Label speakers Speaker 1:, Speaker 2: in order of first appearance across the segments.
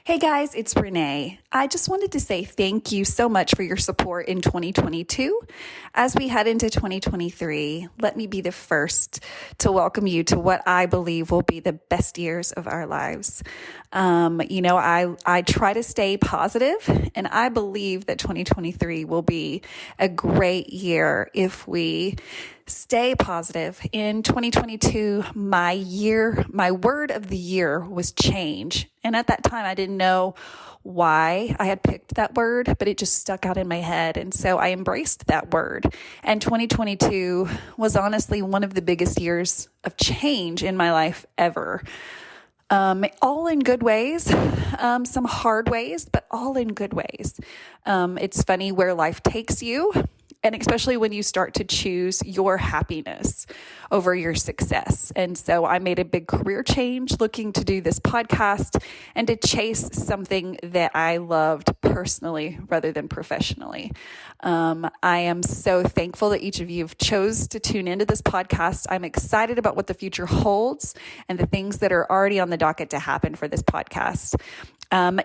Speaker 1: Hey guys, it's Renae. I just wanted to say thank you so much for your support in 2022. As we head into 2023, let me be the first to welcome you to what I believe will be the best years of our lives. I try to stay positive, and I believe that 2023 will be a great year if we stay positive. In 2022, my word of the year was change. And at that time, I didn't know why I had picked that word, but it just stuck out in my head. And so I embraced that word. And 2022 was honestly one of the biggest years of change in my life ever. All in good ways, some hard ways, but all in good ways. It's funny where life takes you. And especially when you start to choose your happiness over your success. And so I made a big career change looking to do this podcast and to chase something that I loved personally rather than professionally. I am so thankful that each of you have chose to tune into this podcast. I'm excited about what the future holds and the things that are already on the docket to happen for this podcast.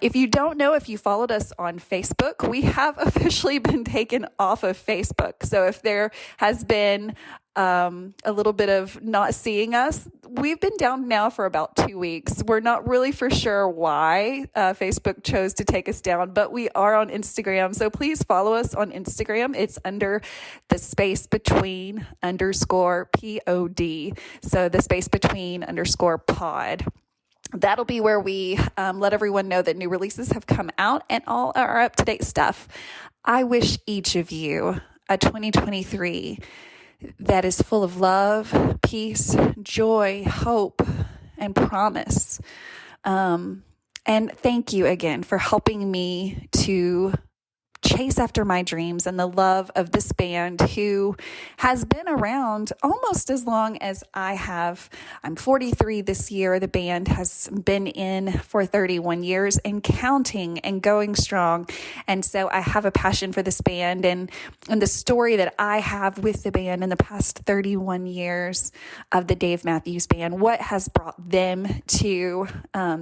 Speaker 1: If you don't know, if you followed us on Facebook, we have officially been taken off of Facebook. So if there has been a little bit of not seeing us, we've been down now for about 2 weeks. We're not really for sure why Facebook chose to take us down, but we are on Instagram. So please follow us on Instagram. It's under the space between _POD. So the space between _pod. That'll be where we let everyone know that new releases have come out and all our up-to-date stuff. I wish each of you a 2023 that is full of love, peace, joy, hope, and promise. And thank you again for helping me to chase after my dreams and the love of this band who has been around almost as long as I have. I'm 43 this year. The band has been in for 31 years and counting and going strong. And so I have a passion for this band and the story that I have with the band in the past 31 years of the Dave Matthews Band, what has brought them to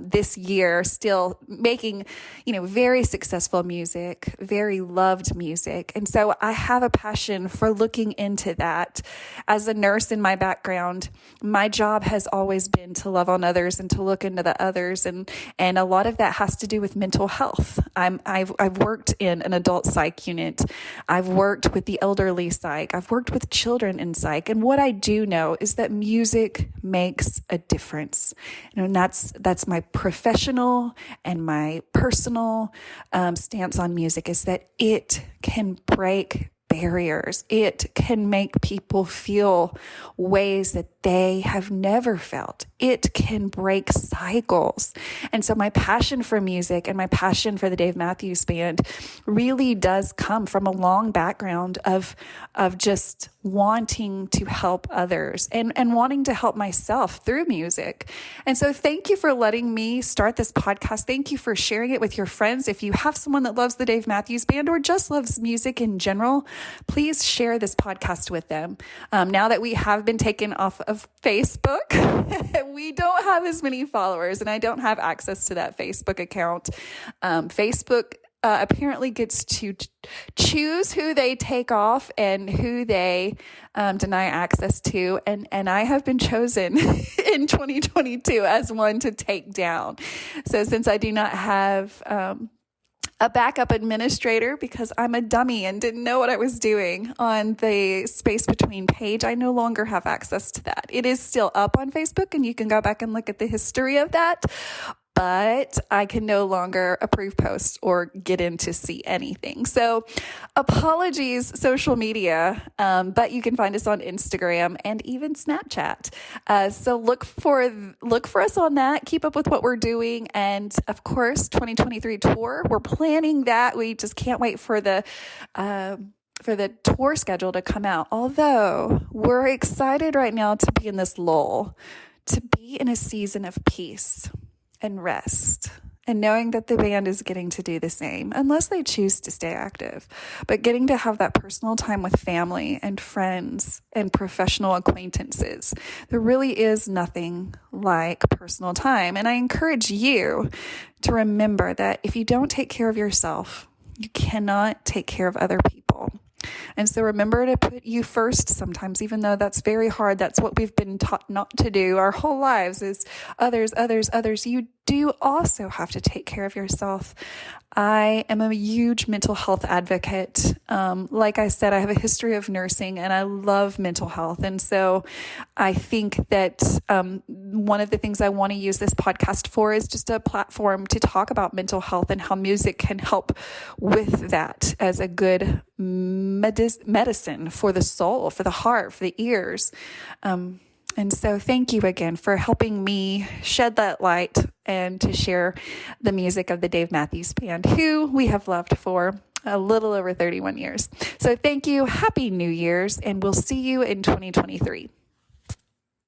Speaker 1: this year, still making, very successful music, very loved music. And so I have a passion for looking into that. As a nurse in my background, my job has always been to love on others and to look into the others. And a lot of that has to do with mental health. I've worked in an adult psych unit. I've worked with the elderly psych. I've worked with children in psych. And what I do know is that music makes a difference. And that's my professional and my personal stance on music, is that it can break barriers. It can make people feel ways that they have never felt. It can break cycles. And so my passion for music and my passion for the Dave Matthews Band really does come from a long background of just wanting to help others and wanting to help myself through music. And so thank you for letting me start this podcast. Thank you for sharing it with your friends. If you have someone that loves the Dave Matthews Band or just loves music in general, please share this podcast with them. Now that we have been taken off of Facebook, we don't have as many followers and I don't have access to that Facebook account. Facebook apparently gets to choose who they take off and who they deny access to. And I have been chosen in 2022 as one to take down. So since I do not have a backup administrator because I'm a dummy and didn't know what I was doing on the Space Between page, I no longer have access to that. It is still up on Facebook and you can go back and look at the history of that, but I can no longer approve posts or get in to see anything. So apologies, social media, but you can find us on Instagram and even Snapchat. So look for us on that. Keep up with what we're doing. And of course, 2023 tour, we're planning that. We just can't wait for the tour schedule to come out. Although we're excited right now to be in this lull, to be in a season of peace and rest and knowing that the band is getting to do the same, unless they choose to stay active. But getting to have that personal time with family and friends and professional acquaintances. There really is nothing like personal time. And I encourage you to remember that if you don't take care of yourself, you cannot take care of other people. And so remember to put you first sometimes, even though that's very hard. That's what we've been taught not to do our whole lives, is others, others, others. You do also have to take care of yourself. I am a huge mental health advocate. Like I said, I have a history of nursing and I love mental health. And so I think that one of the things I want to use this podcast for is just a platform to talk about mental health and how music can help with that as a good medicine for the soul, for the heart, for the ears. And so thank you again for helping me shed that light and to share the music of the Dave Matthews Band, who we have loved for a little over 31 years. So thank you. Happy New Year's, and we'll see you in 2023.